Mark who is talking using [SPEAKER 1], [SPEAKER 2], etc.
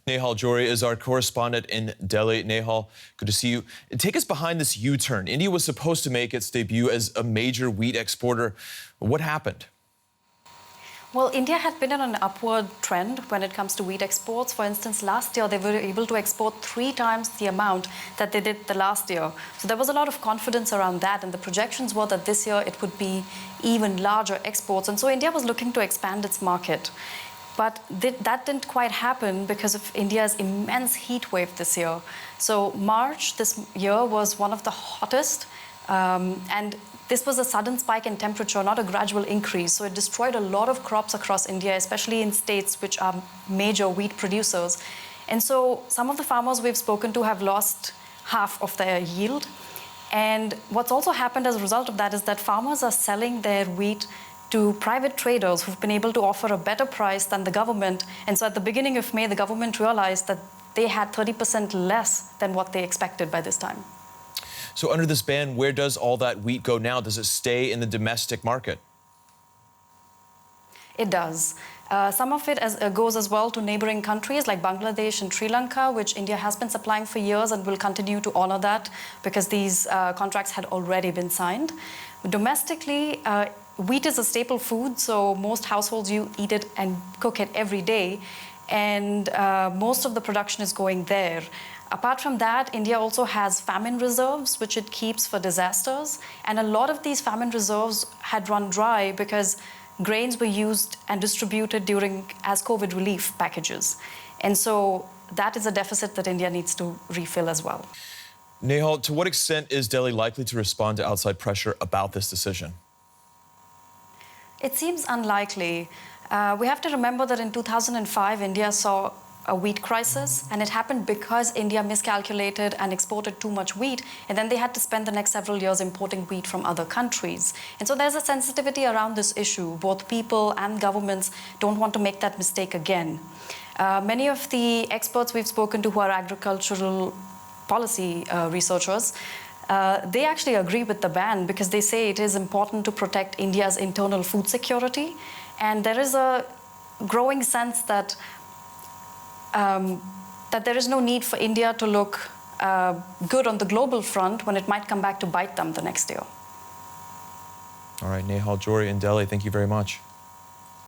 [SPEAKER 1] Nehal Jory is our correspondent in Delhi. Nehal, good to see you. Take us behind this U-turn. India was supposed to make its debut as a major wheat exporter. What happened?
[SPEAKER 2] Well, India had been on an upward trend when it comes to wheat exports. For instance, last year they were able to export 3 times the amount that they did the last year. So there was a lot of confidence around that, and the projections were that this year it would be even larger exports. And so India was looking to expand its market. But that didn't quite happen because of India's immense heat wave this year. So March this year was one of the hottest, and this was a sudden spike in temperature, not a gradual increase. So it destroyed a lot of crops across India, especially in states which are major wheat producers. And so some of the farmers we've spoken to have lost half of their yield. And what's also happened as a result of that is that farmers are selling their wheat to private traders who've been able to offer a better price than the government. And so at the beginning of May, the government realized that they had 30% less than what they expected by this time.
[SPEAKER 1] So under this ban, where does all that wheat go now? Does it stay in the domestic market?
[SPEAKER 2] It does. Some of it goes as well to neighboring countries like Bangladesh and Sri Lanka, which India has been supplying for years and will continue to honor that because these contracts had already been signed. Domestically, wheat is a staple food, so most households eat it and cook it every day, and most of the production is going there. Apart from that, India also has famine reserves, which it keeps for disasters, and a lot of these famine reserves had run dry because grains were used and distributed as COVID relief packages. And so that is a deficit that India needs to refill as well.
[SPEAKER 1] Nehal, to what extent is Delhi likely to respond to outside pressure about this decision?
[SPEAKER 2] It seems unlikely. We have to remember that in 2005, India saw a wheat crisis, and it happened because India miscalculated and exported too much wheat, and then they had to spend the next several years importing wheat from other countries. And so there's a sensitivity around this issue. Both people and governments don't want to make that mistake again. Many of the experts we've spoken to who are agricultural policy researchers, they actually agree with the ban because they say it is important to protect India's internal food security. And there is a growing sense that there is no need for India to look good on the global front when it might come back to bite them the next year.
[SPEAKER 1] All right, Nehal Jory in Delhi, thank you very much.